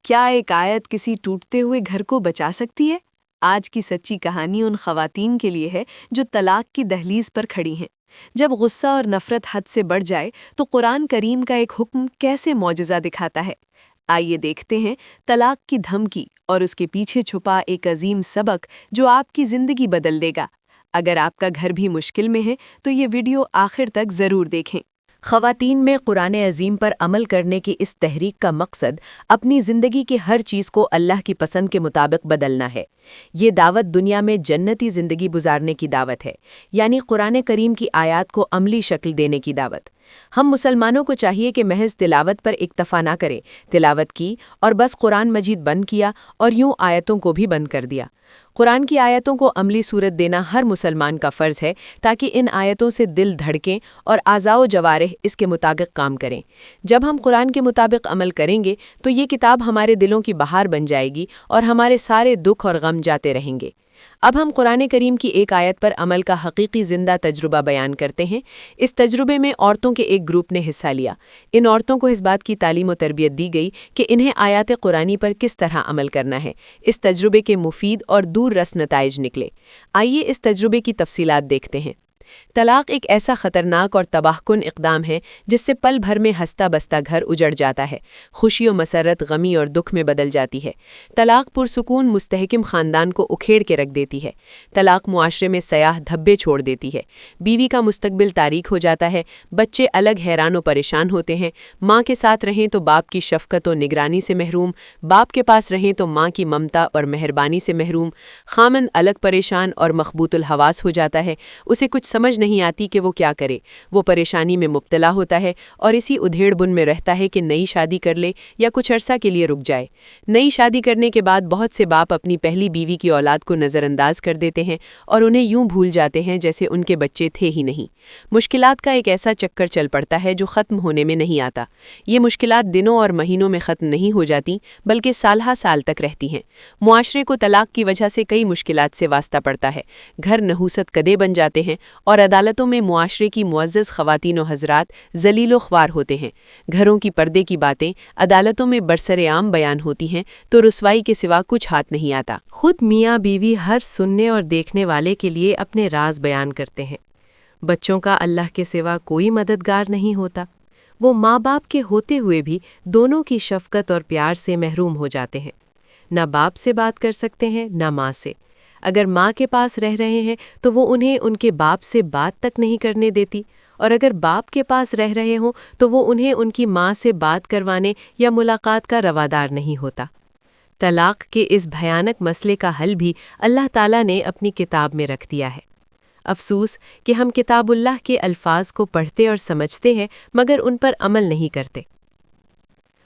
کیا ایک آیت کسی ٹوٹتے ہوئے گھر کو بچا سکتی ہے؟ آج کی سچی کہانی ان خواتین کے لیے ہے جو طلاق کی دہلیز پر کھڑی ہیں۔ جب غصہ اور نفرت حد سے بڑھ جائے تو قرآن کریم کا ایک حکم کیسے معجزہ دکھاتا ہے۔ آئیے دیکھتے ہیں طلاق کی دھمکی اور اس کے پیچھے چھپا ایک عظیم سبق جو آپ کی زندگی بدل دے گا۔ اگر آپ کا گھر بھی مشکل میں ہے تو یہ ویڈیو آخر تک ضرور دیکھیں۔ خواتین میں قرآن عظیم پر عمل کرنے کی اس تحریک کا مقصد اپنی زندگی کی ہر چیز کو اللہ کی پسند کے مطابق بدلنا ہے۔ یہ دعوت دنیا میں جنتی زندگی گزارنے کی دعوت ہے، یعنی قرآن کریم کی آیات کو عملی شکل دینے کی دعوت۔ ہم مسلمانوں کو چاہیے کہ محض تلاوت پر اکتفا نہ کریں، تلاوت کی اور بس قرآن مجید بند کیا اور یوں آیتوں کو بھی بند کر دیا۔ قرآن کی آیتوں کو عملی صورت دینا ہر مسلمان کا فرض ہے تاکہ ان آیتوں سے دل دھڑکیں اور اعضاء و جوارح اس کے مطابق کام کریں۔ جب ہم قرآن کے مطابق عمل کریں گے تو یہ کتاب ہمارے دلوں کی بہار بن جائے گی اور ہمارے سارے دکھ اور غم جاتے رہیں گے۔ اب ہم قرآن کریم کی ایک آیت پر عمل کا حقیقی زندہ تجربہ بیان کرتے ہیں۔ اس تجربے میں عورتوں کے ایک گروپ نے حصہ لیا۔ ان عورتوں کو اس بات کی تعلیم و تربیت دی گئی کہ انہیں آیات قرآنی پر کس طرح عمل کرنا ہے۔ اس تجربے کے مفید اور دور رس نتائج نکلے۔ آئیے اس تجربے کی تفصیلات دیکھتے ہیں۔ طلاق ایک ایسا خطرناک اور تباہ کن اقدام ہے جس سے پل بھر میں ہنستا بستا گھر اجڑ جاتا ہے، خوشی و مسرت غمی اور دکھ میں بدل جاتی ہے۔ طلاق پرسکون مستحکم خاندان کو اکھیڑ کے رکھ دیتی ہے۔ طلاق معاشرے میں سیاہ دھبے چھوڑ دیتی ہے۔ بیوی کا مستقبل تاریک ہو جاتا ہے، بچے الگ حیران و پریشان ہوتے ہیں، ماں کے ساتھ رہیں تو باپ کی شفقت و نگرانی سے محروم، باپ کے پاس رہیں تو ماں کی ممتا اور مہربانی سے محروم، خامند الگ پریشان اور مخبوط الحواس ہو جاتا ہے، اسے کچھ سمجھ نہیں آتی کہ وہ کیا کرے، وہ پریشانی میں مبتلا ہوتا ہے اور اسی ادھیڑ بن میں رہتا ہے کہ نئی شادی کر لے یا کچھ عرصہ کے لیے رک جائے۔ نئی شادی کرنے کے بعد بہت سے باپ اپنی پہلی بیوی کی اولاد کو نظر انداز کر دیتے ہیں اور انہیں یوں بھول جاتے ہیں جیسے ان کے بچے تھے ہی نہیں۔ مشکلات کا ایک ایسا چکر چل پڑتا ہے جو ختم ہونے میں نہیں آتا۔ یہ مشکلات دنوں اور مہینوں میں ختم نہیں ہو جاتی بلکہ سالہ سال تک رہتی ہیں۔ معاشرے کو طلاق کی وجہ سے کئی مشکلات سے واسطہ پڑتا ہے۔ گھر نحوست کدے بن جاتے ہیں اور عدالتوں میں معاشرے کی معزز خواتین و حضرات ذلیل و خوار ہوتے ہیں۔ گھروں کی پردے کی باتیں عدالتوں میں برسر عام بیان ہوتی ہیں تو رسوائی کے سوا کچھ ہاتھ نہیں آتا۔ خود میاں بیوی ہر سننے اور دیکھنے والے کے لیے اپنے راز بیان کرتے ہیں۔ بچوں کا اللہ کے سوا کوئی مددگار نہیں ہوتا۔ وہ ماں باپ کے ہوتے ہوئے بھی دونوں کی شفقت اور پیار سے محروم ہو جاتے ہیں۔ نہ باپ سے بات کر سکتے ہیں نہ ماں سے۔ اگر ماں کے پاس رہ رہے ہیں تو وہ انہیں ان کے باپ سے بات تک نہیں کرنے دیتی، اور اگر باپ کے پاس رہ رہے ہوں تو وہ انہیں ان کی ماں سے بات کروانے یا ملاقات کا روادار نہیں ہوتا۔ طلاق کے اس بھیانک مسئلے کا حل بھی اللہ تعالیٰ نے اپنی کتاب میں رکھ دیا ہے۔ افسوس کہ ہم کتاب اللہ کے الفاظ کو پڑھتے اور سمجھتے ہیں مگر ان پر عمل نہیں کرتے۔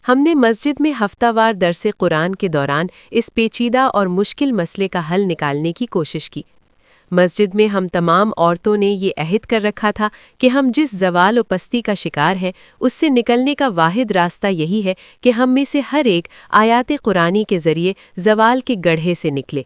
ہم نے مسجد میں ہفتہ وار درس قرآن کے دوران اس پیچیدہ اور مشکل مسئلے کا حل نکالنے کی کوشش کی۔ مسجد میں ہم تمام عورتوں نے یہ عہد کر رکھا تھا کہ ہم جس زوال و پستی کا شکار ہیں اس سے نکلنے کا واحد راستہ یہی ہے کہ ہم میں سے ہر ایک آیات قرآنی کے ذریعے زوال کے گڑھے سے نکلے۔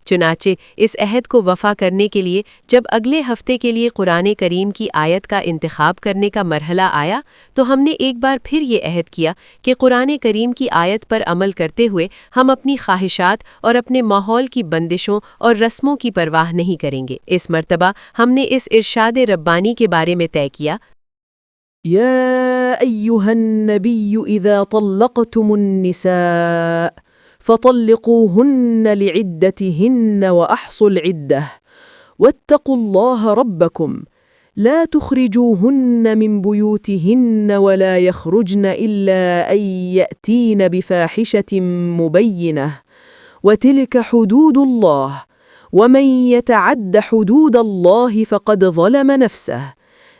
چنانچہ اس عہد کو وفا کرنے کے لیے جب اگلے ہفتے کے لیے قرآن کریم کی آیت کا انتخاب کرنے کا مرحلہ آیا تو ہم نے ایک بار پھر یہ عہد کیا کہ قرآن کریم کی آیت پر عمل کرتے ہوئے ہم اپنی خواہشات اور اپنے ماحول کی بندشوں اور رسموں کی پرواہ نہیں کریں گے۔ اس مرتبہ ہم نے اس ارشاد ربانی کے بارے میں طے کیا: یا ایھا النبی اذا طلقتم النساء فطلقوهن لعدتهن وأحصوا العدة واتقوا الله ربكم لا تخرجوهن من بيوتهن ولا يخرجن إلا أن يأتين بفاحشة مبينة وتلك حدود الله ومن يتعد حدود الله فقد ظلم نفسه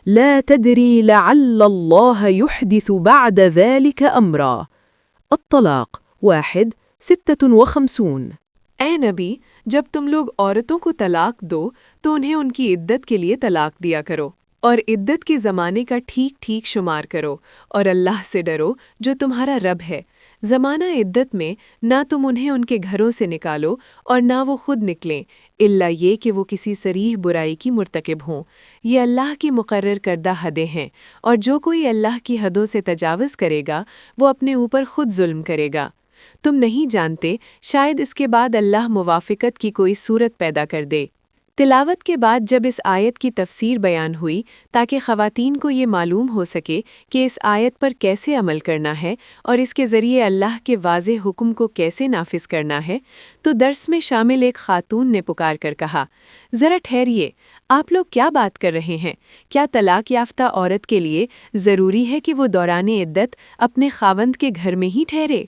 لا تدري لعل الله يحدث بعد ذلك أمرا۔ الطلاق 56۔ اے نبی، جب تم لوگ عورتوں کو طلاق دو تو انہیں ان کی عدت کے لیے طلاق دیا کرو اور عدت کے زمانے کا ٹھیک ٹھیک شمار کرو اور اللہ سے ڈرو جو تمہارا رب ہے۔ زمانہ عدت میں نہ تم انہیں ان کے گھروں سے نکالو اور نہ وہ خود نکلیں، الا یہ کہ وہ کسی صریح برائی کی مرتکب ہوں۔ یہ اللہ کی مقرر کردہ حدیں ہیں، اور جو کوئی اللہ کی حدوں سے تجاوز کرے گا وہ اپنے اوپر خود ظلم کرے گا۔ تم نہیں جانتے، شاید اس کے بعد اللہ موافقت کی کوئی صورت پیدا کر دے۔ تلاوت کے بعد جب اس آیت کی تفسیر بیان ہوئی تاکہ خواتین کو یہ معلوم ہو سکے کہ اس آیت پر کیسے عمل کرنا ہے اور اس کے ذریعے اللہ کے واضح حکم کو کیسے نافذ کرنا ہے، تو درس میں شامل ایک خاتون نے پکار کر کہا، ذرا ٹھہریے، آپ لوگ کیا بات کر رہے ہیں؟ کیا طلاق یافتہ عورت کے لیے ضروری ہے کہ وہ دوران عدت اپنے خاوند کے گھر میں ہی ٹھہرے؟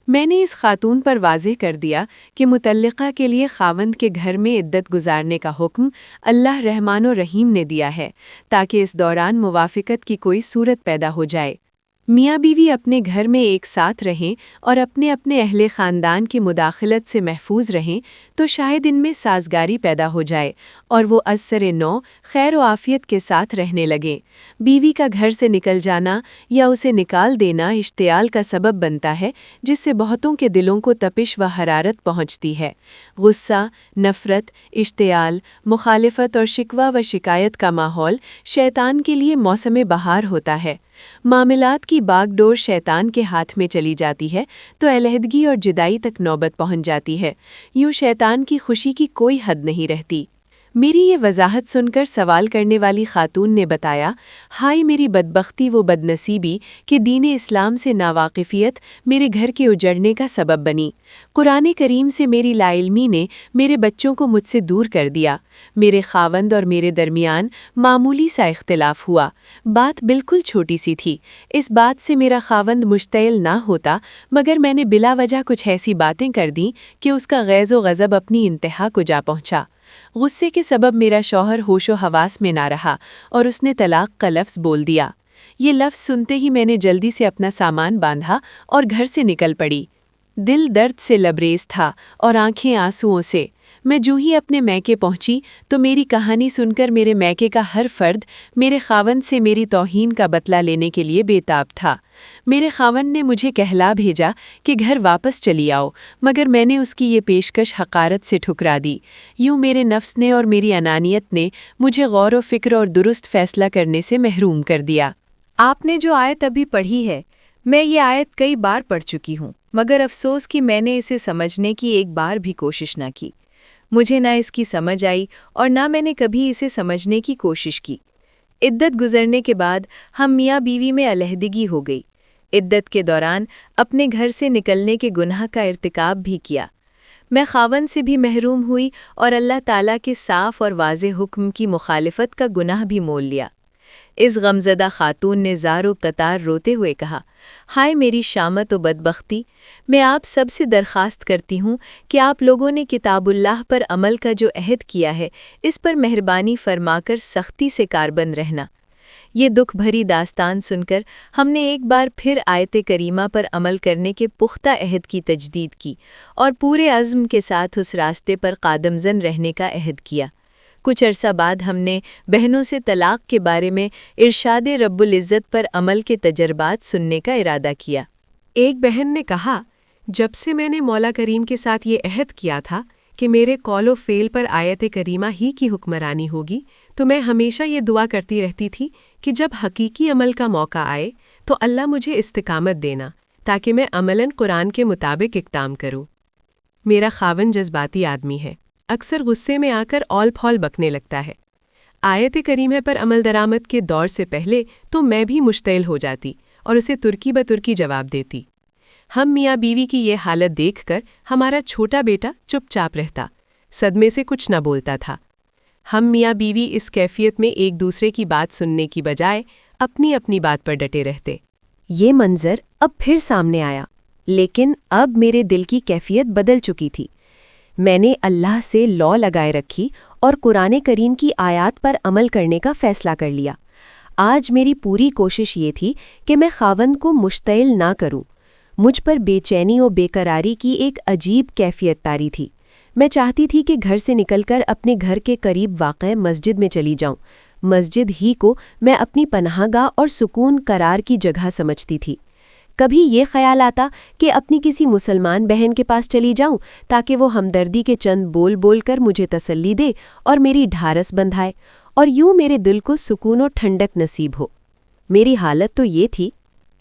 میں نے اس خاتون پر واضح کر دیا کہ مطلقہ کے لیے خاوند کے گھر میں عدت گزارنے کا حکم اللہ رحمان و رحیم نے دیا ہے تاکہ اس دوران موافقت کی کوئی صورت پیدا ہو جائے۔ میاں بیوی اپنے گھر میں ایک ساتھ رہیں اور اپنے اپنے اہل خاندان کی مداخلت سے محفوظ رہیں تو شاید ان میں سازگاری پیدا ہو جائے اور وہ از سر نو خیر و عافیت کے ساتھ رہنے لگیں۔ بیوی کا گھر سے نکل جانا یا اسے نکال دینا اشتعال کا سبب بنتا ہے، جس سے بہتوں کے دلوں کو تپش و حرارت پہنچتی ہے۔ غصہ، نفرت، اشتعال، مخالفت اور شکوہ و شکایت کا ماحول شیطان کے لیے موسم بہار ہوتا ہے۔ معاملات کی باغ ڈور شیطان کے ہاتھ میں چلی جاتی ہے تو علیحدگی اور جدائی تک نوبت پہنچ جاتی ہے۔ یوں شیطان کی خوشی کی کوئی حد نہیں رہتی۔ میری یہ وضاحت سن کر سوال کرنے والی خاتون نے بتایا، ہائے میری بدبختی و بدنصیبی کہ دین اسلام سے ناواقفیت میرے گھر کے اجڑنے کا سبب بنی۔ قرآن کریم سے میری لا علمی نے میرے بچوں کو مجھ سے دور کر دیا۔ میرے خاوند اور میرے درمیان معمولی سا اختلاف ہوا، بات بالکل چھوٹی سی تھی۔ اس بات سے میرا خاوند مشتعل نہ ہوتا، مگر میں نے بلا وجہ کچھ ایسی باتیں کر دیں کہ اس کا غیظ و غضب اپنی انتہا کو جا پہنچا۔ غصے کے سبب میرا شوہر ہوش و حواس میں نہ رہا اور اس نے طلاق کا لفظ بول دیا۔ یہ لفظ سنتے ہی میں نے جلدی سے اپنا سامان باندھا اور گھر سے نکل پڑی۔ دل درد سے لبریز تھا اور آنکھیں آنسوؤں سے۔ میں جو ہی اپنے میکے پہنچی تو میری کہانی سن کر میرے میکے کا ہر فرد میرے خاوند سے میری توہین کا بدلہ لینے کے لیے بے تاب تھا۔ میرے خاوند نے مجھے کہلا بھیجا کہ گھر واپس چلی آؤ، مگر میں نے اس کی یہ پیشکش حقارت سے ٹھکرا دی۔ یوں میرے نفس نے اور میری انانیت نے مجھے غور و فکر اور درست فیصلہ کرنے سے محروم کر دیا۔ آپ نے جو آیت ابھی پڑھی ہے، میں یہ آیت کئی بار پڑھ چکی ہوں، مگر افسوس کہ میں نے اسے سمجھنے کی ایک بار بھی کوشش نہ کی۔ مجھے نہ اس کی سمجھ آئی اور نہ میں نے کبھی اسے سمجھنے کی کوشش کی۔ عدت گزرنے کے بعد ہم میاں بیوی میں علیحدگی ہو گئی۔ عدت کے دوران اپنے گھر سے نکلنے کے گناہ کا ارتکاب بھی کیا۔ میں خاوند سے بھی محروم ہوئی اور اللہ تعالیٰ کے صاف اور واضح حکم کی مخالفت کا گناہ بھی مول لیا۔ اس غمزدہ خاتون نے زار و قطار روتے ہوئے کہا، ہائے میری شامت و بدبختی! میں آپ سب سے درخواست کرتی ہوں کہ آپ لوگوں نے کتاب اللہ پر عمل کا جو عہد کیا ہے، اس پر مہربانی فرما کر سختی سے کاربند رہنا۔ یہ دکھ بھری داستان سن کر ہم نے ایک بار پھر آیت کریمہ پر عمل کرنے کے پختہ عہد کی تجدید کی اور پورے عزم کے ساتھ اس راستے پر قادمزن رہنے کا عہد کیا۔ کچھ عرصہ بعد ہم نے بہنوں سے طلاق کے بارے میں ارشاد رب العزت پر عمل کے تجربات سننے کا ارادہ کیا۔ ایک بہن نے کہا، جب سے میں نے مولا کریم کے ساتھ یہ عہد کیا تھا کہ میرے قول و فعل پر آیت کریمہ ہی کی حکمرانی ہوگی، تو میں ہمیشہ یہ دعا کرتی رہتی تھی کہ جب حقیقی عمل کا موقع آئے تو اللہ مجھے استقامت دینا تاکہ میں عملاً قرآن کے مطابق اقدام کروں۔ میرا خاوند جذباتی آدمی ہے، اکثر غصے میں آ کر اول پھول بکنے لگتا ہے۔ آیت کریمہ پر عمل درآمد کے دور سے پہلے تو میں بھی مشتعل ہو جاتی اور اسے ترکی بترکی جواب دیتی۔ ہم میاں بیوی کی یہ حالت دیکھ کر ہمارا چھوٹا بیٹا چپ چاپ رہتا، صدمے سے کچھ نہ بولتا تھا۔ ہم میاں بیوی اس کیفیت میں ایک دوسرے کی بات سننے کی بجائے اپنی اپنی بات پر ڈٹے رہتے۔ یہ منظر اب پھر سامنے آیا، لیکن اب میرے دل کی کیفیت بدل چکی تھی۔ میں نے اللہ سے لو لگائے رکھی اور قرآن کریم کی آیات پر عمل کرنے کا فیصلہ کر لیا۔ آج میری پوری کوشش یہ تھی کہ میں خاوند کو مشتعل نہ کروں۔ مجھ پر بے چینی و بے قراری کی ایک عجیب کیفیت طاری تھی۔ میں چاہتی تھی کہ گھر سے نکل کر اپنے گھر کے قریب واقع مسجد میں چلی جاؤں۔ مسجد ہی کو میں اپنی پناہ گاہ اور سکون قرار کی جگہ سمجھتی تھی۔ کبھی یہ خیال آتا کہ اپنی کسی مسلمان بہن کے پاس چلی جاؤں تاکہ وہ ہمدردی کے چند بول بول کر مجھے تسلی دے اور میری ڈھارس بندھائے، اور یوں میرے دل کو سکون و ٹھنڈک نصیب ہو۔ میری حالت تو یہ تھی۔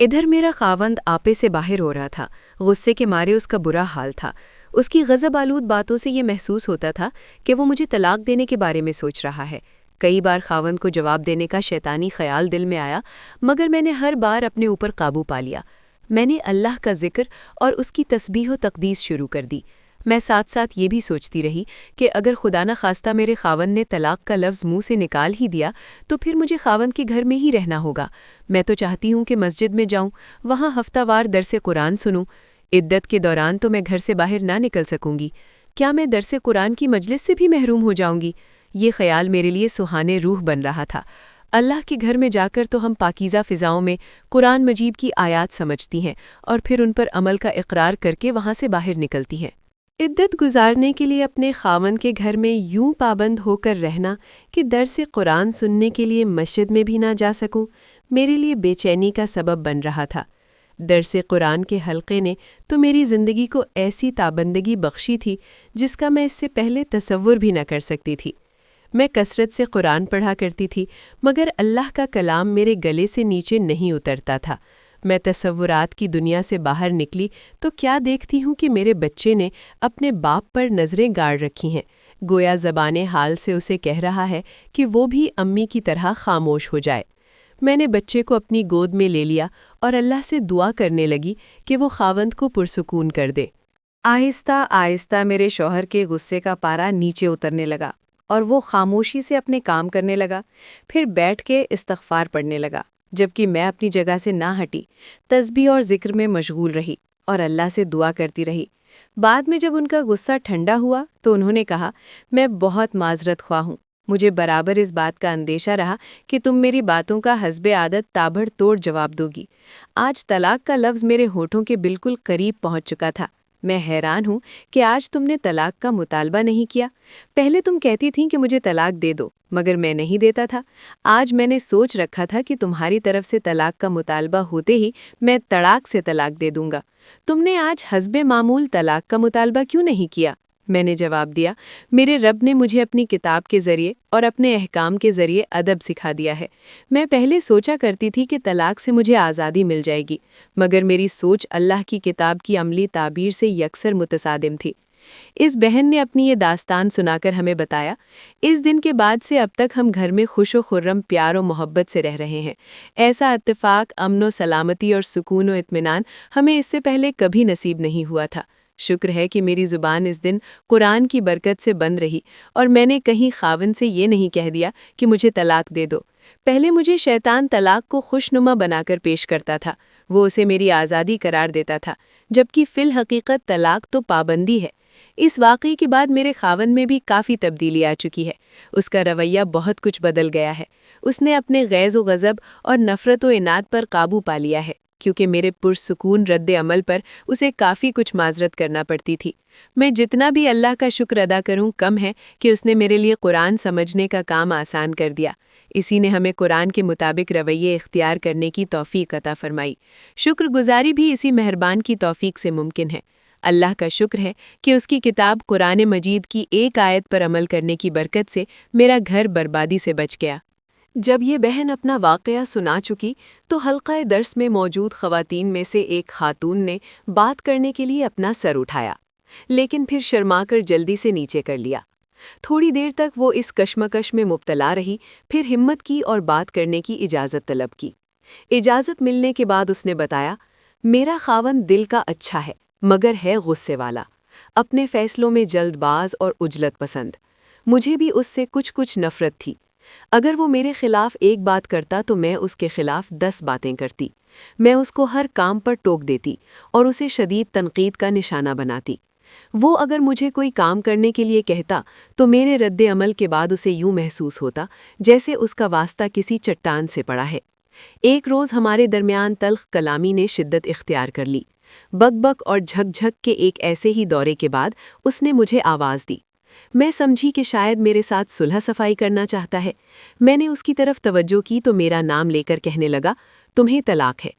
ادھر میرا خاوند آپے سے باہر ہو رہا تھا، غصے کے مارے اس کا برا حال تھا۔ اس کی غضب آلود باتوں سے یہ محسوس ہوتا تھا کہ وہ مجھے طلاق دینے کے بارے میں سوچ رہا ہے۔ کئی بار خاوند کو جواب دینے کا شیطانی خیال دل میں آیا، مگر میں نے ہر بار اپنے اوپر قابو پا لیا۔ میں نے اللہ کا ذکر اور اس کی تسبیح و تقدیس شروع کر دی۔ میں ساتھ ساتھ یہ بھی سوچتی رہی کہ اگر خدا نخواستہ میرے خاوند نے طلاق کا لفظ منہ سے نکال ہی دیا تو پھر مجھے خاوند کے گھر میں ہی رہنا ہوگا۔ میں تو چاہتی ہوں کہ مسجد میں جاؤں، وہاں ہفتہ وار درس قرآن سنوں۔ عدت کے دوران تو میں گھر سے باہر نہ نکل سکوں گی۔ کیا میں درس قرآن کی مجلس سے بھی محروم ہو جاؤں گی؟ یہ خیال میرے لیے سہانے روح بن رہا تھا۔ اللہ کے گھر میں جا کر تو ہم پاکیزہ فضاؤں میں قرآن مجید کی آیات سمجھتی ہیں اور پھر ان پر عمل کا اقرار کر کے وہاں سے باہر نکلتی ہیں۔ عدت گزارنے کے لیے اپنے خاوند کے گھر میں یوں پابند ہو کر رہنا کہ درس قرآن سننے کے لیے مسجد میں بھی نہ جا سکوں، میرے لیے بے چینی کا سبب بن رہا تھا۔ درس قرآن کے حلقے نے تو میری زندگی کو ایسی تابندگی بخشی تھی جس کا میں اس سے پہلے تصور بھی نہ کر سکتی تھی۔ میں کثرت سے قرآن پڑھا کرتی تھی، مگر اللہ کا کلام میرے گلے سے نیچے نہیں اترتا تھا۔ میں تصورات کی دنیا سے باہر نکلی تو کیا دیکھتی ہوں کہ میرے بچے نے اپنے باپ پر نظریں گاڑ رکھی ہیں، گویا زبان حال سے اسے کہہ رہا ہے کہ وہ بھی امی کی طرح خاموش ہو جائے۔ میں نے بچے کو اپنی گود میں لے لیا اور اللہ سے دعا کرنے لگی کہ وہ خاوند کو پرسکون کر دے۔ آہستہ آہستہ میرے شوہر کے غصے کا پارا نیچے اترنے لگا اور وہ خاموشی سے اپنے کام کرنے لگا، پھر بیٹھ کے استغفار پڑھنے لگا، جبکہ میں اپنی جگہ سے نہ ہٹی، تسبیح اور ذکر میں مشغول رہی اور اللہ سے دعا کرتی رہی۔ بعد میں جب ان کا غصہ ٹھنڈا ہوا تو انہوں نے کہا، میں بہت معذرت خواہ ہوں، مجھے برابر اس بات کا اندیشہ رہا کہ تم میری باتوں کا حسب عادت تابڑ توڑ جواب دو گی۔ آج طلاق کا لفظ میرے ہونٹوں کے بالکل قریب پہنچ چکا تھا۔ میں حیران ہوں کہ آج تم نے طلاق کا مطالبہ نہیں کیا۔ پہلے تم کہتی تھیں کہ مجھے طلاق دے دو، مگر میں نہیں دیتا تھا۔ آج میں نے سوچ رکھا تھا کہ تمہاری طرف سے طلاق کا مطالبہ ہوتے ہی میں تڑاک سے طلاق دے دوں گا۔ تم نے آج حسب معمول طلاق کا مطالبہ کیوں نہیں کیا؟ میں نے جواب دیا، میرے رب نے مجھے اپنی کتاب کے ذریعے اور اپنے احکام کے ذریعے ادب سکھا دیا ہے۔ میں پہلے سوچا کرتی تھی کہ طلاق سے مجھے آزادی مل جائے گی، مگر میری سوچ اللہ کی کتاب کی عملی تعبیر سے یکسر متصادم تھی۔ اس بہن نے اپنی یہ داستان سنا کر ہمیں بتایا، اس دن کے بعد سے اب تک ہم گھر میں خوش و خرم پیار و محبت سے رہ رہے ہیں۔ ایسا اتفاق، امن و سلامتی اور سکون و اطمینان ہمیں اس سے پہلے کبھی نصیب نہیں ہوا تھا۔ شکر ہے کہ میری زبان اس دن قرآن کی برکت سے بند رہی اور میں نے کہیں خاوند سے یہ نہیں کہہ دیا کہ مجھے طلاق دے دو۔ پہلے مجھے شیطان طلاق کو خوشنما بنا کر پیش کرتا تھا، وہ اسے میری آزادی قرار دیتا تھا، جبکہ فی الحقیقت طلاق تو پابندی ہے۔ اس واقعے کے بعد میرے خاوند میں بھی کافی تبدیلی آ چکی ہے۔ اس کا رویہ بہت کچھ بدل گیا ہے۔ اس نے اپنے غیظ و غضب اور نفرت و عناد پر قابو پا لیا ہے، کیونکہ میرے پرسکون رد عمل پر اسے کافی کچھ معذرت کرنا پڑتی تھی۔ میں جتنا بھی اللہ کا شکر ادا کروں کم ہے کہ اس نے میرے لیے قرآن سمجھنے کا کام آسان کر دیا۔ اسی نے ہمیں قرآن کے مطابق رویے اختیار کرنے کی توفیق عطا فرمائی۔ شکر گزاری بھی اسی مہربان کی توفیق سے ممکن ہے۔ اللہ کا شکر ہے کہ اس کی کتاب قرآن مجید کی ایک آیت پر عمل کرنے کی برکت سے میرا گھر بربادی سے بچ گیا۔ جب یہ بہن اپنا واقعہ سنا چکی تو حلقہ درس میں موجود خواتین میں سے ایک خاتون نے بات کرنے کے لیے اپنا سر اٹھایا، لیکن پھر شرما کر جلدی سے نیچے کر لیا۔ تھوڑی دیر تک وہ اس کشمکش میں مبتلا رہی، پھر ہمت کی اور بات کرنے کی اجازت طلب کی۔ اجازت ملنے کے بعد اس نے بتایا، میرا خاوند دل کا اچھا ہے مگر ہے غصے والا، اپنے فیصلوں میں جلد باز اور عجلت پسند۔ مجھے بھی اس سے کچھ نفرت تھی۔ اگر وہ میرے خلاف ایک بات کرتا تو میں اس کے خلاف 10 باتیں کرتی۔ میں اس کو ہر کام پر ٹوک دیتی اور اسے شدید تنقید کا نشانہ بناتی۔ وہ اگر مجھے کوئی کام کرنے کے لیے کہتا تو میرے رد عمل کے بعد اسے یوں محسوس ہوتا جیسے اس کا واسطہ کسی چٹان سے پڑا ہے۔ ایک روز ہمارے درمیان تلخ کلامی نے شدت اختیار کر لی۔ بک بک اور جھک جھک کے ایک ایسے ہی دورے کے بعد اس نے مجھے آواز دی۔ میں سمجھی کہ شاید میرے ساتھ صلح صفائی کرنا چاہتا ہے۔ میں نے اس کی طرف توجہ کی تو میرا نام لے کر کہنے لگا، تمہیں طلاق ہے۔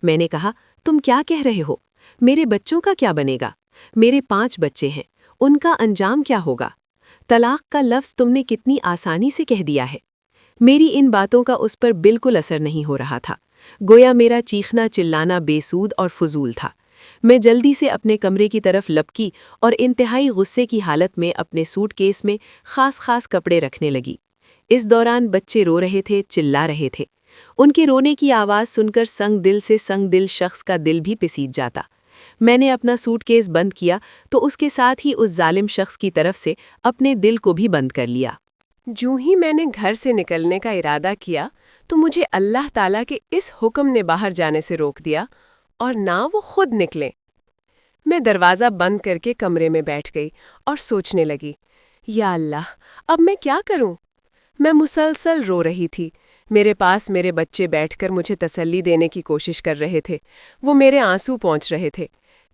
میں نے کہا، تم کیا کہہ رہے ہو؟ میرے بچوں کا کیا بنے گا؟ میرے 5 بچے ہیں، ان کا انجام کیا ہوگا؟ طلاق کا لفظ تم نے کتنی آسانی سے کہہ دیا ہے۔ میری ان باتوں کا اس پر بالکل اثر نہیں ہو رہا تھا، گویا میرا چیخنا چلانا بے سود اور فضول تھا۔ میں جلدی سے اپنے کمرے کی طرف لپکی اور انتہائی غصے کی حالت میں اپنے سوٹ کیس میں خاص کپڑے رکھنے لگی۔ اس دوران بچے رو رہے تھے، چلا رہے تھے۔ ان کے رونے کی آواز سن کر سنگ دل شخص کا دل بھی پسیج جاتا۔ میں نے اپنا سوٹ کیس بند کیا تو اس کے ساتھ ہی اس ظالم شخص کی طرف سے اپنے دل کو بھی بند کر لیا۔ جو ہی میں نے گھر سے نکلنے کا ارادہ کیا تو مجھے اللہ تعالیٰ کے اس حکم نے باہر جانے سے روک دیا اور نہ وہ خود نکلے۔ میں دروازہ بند کر کے کمرے میں بیٹھ گئی اور سوچنے لگی، یا اللہ، اب میں کیا کروں؟ میں مسلسل رو رہی تھی۔ میرے پاس میرے بچے بیٹھ کر مجھے تسلی دینے کی کوشش کر رہے تھے، وہ میرے آنسو پہنچ رہے تھے۔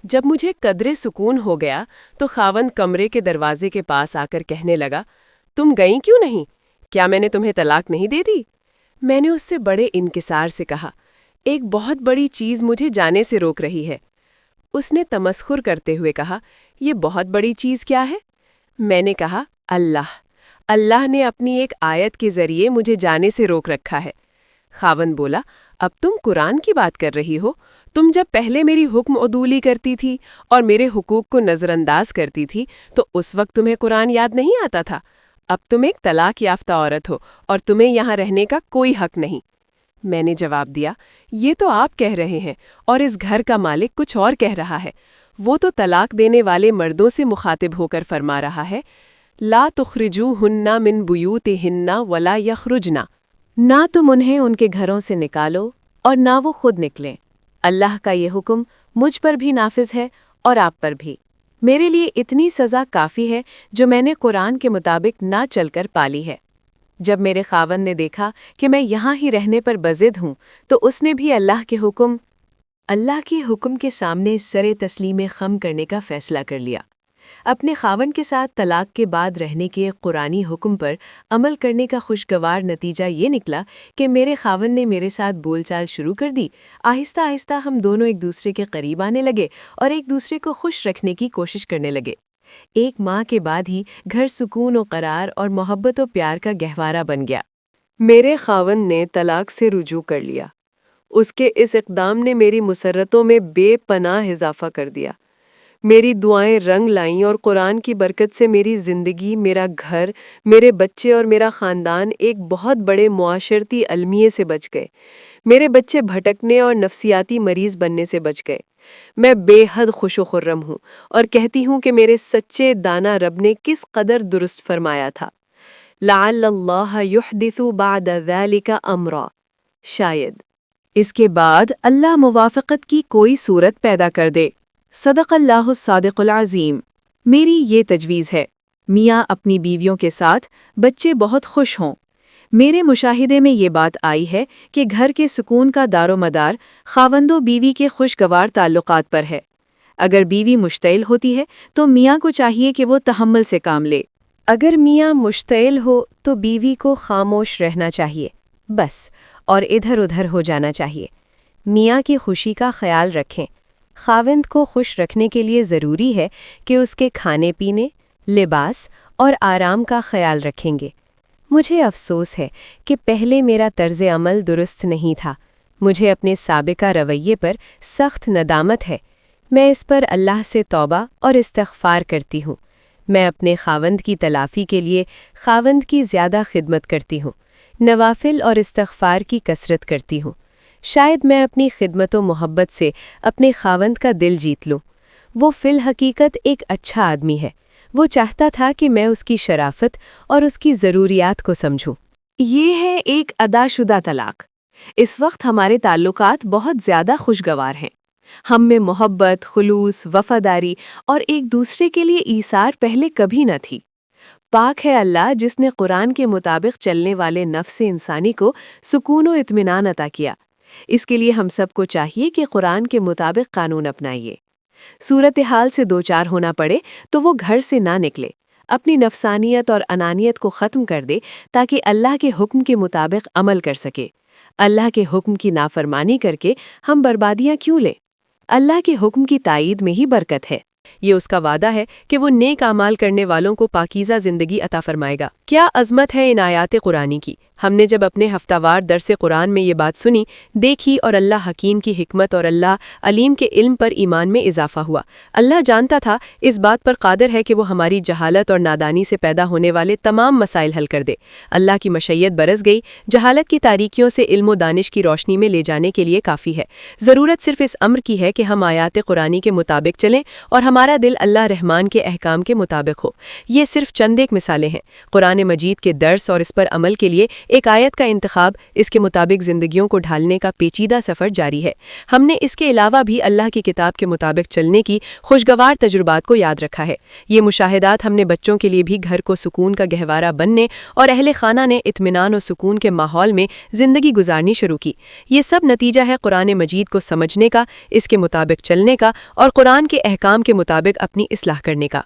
جب مجھے قدرے سکون ہو گیا تو خاوند کمرے کے دروازے کے پاس آ کر کہنے لگا، تم گئیں کیوں نہیں؟ کیا میں نے تمہیں طلاق نہیں دے دی؟ میں نے اس سے بڑے انکسار سے کہا، ایک بہت بڑی چیز مجھے جانے سے روک رہی ہے۔ اس نے تمسخر کرتے ہوئے کہا، یہ بہت بڑی چیز کیا ہے؟ میں نے کہا، اللہ نے اپنی ایک آیت کے ذریعے مجھے جانے سے روک رکھا ہے۔ خاوند بولا، اب تم قرآن کی بات کر رہی ہو؟ تم جب پہلے میری حکم عدولی کرتی تھی اور میرے حقوق کو نظر انداز کرتی تھی تو اس وقت تمہیں قرآن یاد نہیں آتا تھا۔ اب تم ایک طلاق یافتہ عورت ہو اور تمہیں یہاں رہنے کا کوئی حق نہیں۔ میں نے جواب دیا، یہ تو آپ کہہ رہے ہیں اور اس گھر کا مالک کچھ اور کہہ رہا ہے۔ وہ تو طلاق دینے والے مردوں سے مخاطب ہو کر فرما رہا ہے، لا تخرجوہن من بیوتہن ولا یخرجن، نہ تم انہیں ان کے گھروں سے نکالو اور نہ وہ خود نکلیں۔ اللہ کا یہ حکم مجھ پر بھی نافذ ہے اور آپ پر بھی۔ میرے لیے اتنی سزا کافی ہے جو میں نے قرآن کے مطابق نہ چل کر پالی ہے۔ جب میرے خاوند نے دیکھا کہ میں یہاں ہی رہنے پر بضد ہوں تو اس نے بھی اللہ کے حکم کے سامنے سر تسلیم خم کرنے کا فیصلہ کر لیا۔ اپنے خاوند کے ساتھ طلاق کے بعد رہنے کے قرآنی حکم پر عمل کرنے کا خوشگوار نتیجہ یہ نکلا کہ میرے خاوند نے میرے ساتھ بول چال شروع کر دی۔ آہستہ آہستہ ہم دونوں ایک دوسرے کے قریب آنے لگے اور ایک دوسرے کو خوش رکھنے کی کوشش کرنے لگے۔ ایک ماہ کے بعد ہی گھر سکون و قرار اور محبت و پیار کا گہوارہ بن گیا۔ میرے خاوند نے طلاق سے رجوع کر لیا۔ اس کے اس اقدام نے میری مسرتوں میں بے پناہ اضافہ کر دیا۔ میری دعائیں رنگ لائیں اور قرآن کی برکت سے میری زندگی، میرا گھر، میرے بچے اور میرا خاندان ایک بہت بڑے معاشرتی المیے سے بچ گئے۔ میرے بچے بھٹکنے اور نفسیاتی مریض بننے سے بچ گئے۔ میں بے حد خوش و خرم ہوں اور کہتی ہوں کہ میرے سچے دانا رب نے کس قدر درست فرمایا تھا، لعل اللہ یحدث بعد ذلک امرا، شاید اس کے بعد اللہ موافقت کی کوئی صورت پیدا کر دے۔ صدق اللہ الصادق العظیم۔ میری یہ تجویز ہے، میاں اپنی بیویوں کے ساتھ بچے بہت خوش ہوں۔ میرے مشاہدے میں یہ بات آئی ہے کہ گھر کے سکون کا دار و مدار خاوند و بیوی کے خوشگوار تعلقات پر ہے۔ اگر بیوی مشتعل ہوتی ہے تو میاں کو چاہیے کہ وہ تحمل سے کام لے۔ اگر میاں مشتعل ہو تو بیوی کو خاموش رہنا چاہیے، بس، اور ادھر ادھر ہو جانا چاہیے۔ میاں کی خوشی کا خیال رکھیں۔ خاوند کو خوش رکھنے کے لیے ضروری ہے کہ اس کے کھانے پینے، لباس اور آرام کا خیال رکھیں گے۔ مجھے افسوس ہے کہ پہلے میرا طرز عمل درست نہیں تھا۔ مجھے اپنے سابقہ رویے پر سخت ندامت ہے۔ میں اس پر اللہ سے توبہ اور استغفار کرتی ہوں۔ میں اپنے خاوند کی تلافی کے لیے خاوند کی زیادہ خدمت کرتی ہوں، نوافل اور استغفار کی کثرت کرتی ہوں۔ شاید میں اپنی خدمت و محبت سے اپنے خاوند کا دل جیت لوں۔ وہ فی الحقیقت ایک اچھا آدمی ہے۔ وہ چاہتا تھا کہ میں اس کی شرافت اور اس کی ضروریات کو سمجھوں۔ یہ ہے ایک ادا شدہ طلاق۔ اس وقت ہمارے تعلقات بہت زیادہ خوشگوار ہیں۔ ہم میں محبت، خلوص، وفاداری اور ایک دوسرے کے لیے ایثار پہلے کبھی نہ تھی۔ پاک ہے اللہ جس نے قرآن کے مطابق چلنے والے نفس انسانی کو سکون و اطمینان عطا کیا۔ اس کے لیے ہم سب کو چاہیے کہ قرآن کے مطابق قانون اپنائیے۔ صورتحال سے دوچار ہونا پڑے تو وہ گھر سے نہ نکلے، اپنی نفسانیت اور انانیت کو ختم کر دے تاکہ اللہ کے حکم کے مطابق عمل کر سکے۔ اللہ کے حکم کی نافرمانی کر کے ہم بربادیاں کیوں لیں؟ اللہ کے حکم کی تائید میں ہی برکت ہے۔ یہ اس کا وعدہ ہے کہ وہ نیک اعمال کرنے والوں کو پاکیزہ زندگی عطا فرمائے گا۔ کیا عظمت ہے ان آیات قرآنی کی! ہم نے جب اپنے ہفتہ وار درس قرآن میں یہ بات سنی، دیکھی اور اللہ حکیم کی حکمت اور اللہ علیم کے علم پر ایمان میں اضافہ ہوا۔ اللہ جانتا تھا اس بات پر قادر ہے کہ وہ ہماری جہالت اور نادانی سے پیدا ہونے والے تمام مسائل حل کر دے۔ اللہ کی مشیت برس گئی، جہالت کی تاریکیوں سے علم و دانش کی روشنی میں لے جانے کے لیے کافی ہے۔ ضرورت صرف اس امر کی ہے کہ ہم آیات قرآنی کے مطابق چلیں اور ہمارا دل اللہ رحمان کے احکام کے مطابق ہو۔ یہ صرف چند ایک مثالیں ہیں۔ قرآن مجید کے درس اور اس پر عمل کے لیے ایک آیت کا انتخاب، اس کے مطابق زندگیوں کو ڈھالنے کا پیچیدہ سفر جاری ہے۔ ہم نے اس کے علاوہ بھی اللہ کی کتاب کے مطابق چلنے کی خوشگوار تجربات کو یاد رکھا ہے۔ یہ مشاہدات ہم نے بچوں کے لیے بھی گھر کو سکون کا گہوارہ بننے اور اہل خانہ نے اطمینان اور سکون کے ماحول میں زندگی گزارنی شروع کی۔ یہ سب نتیجہ ہے قرآن مجید کو سمجھنے کا، اس کے مطابق چلنے کا اور قرآن کے احکام کے مطابق اپنی اصلاح کرنے کا۔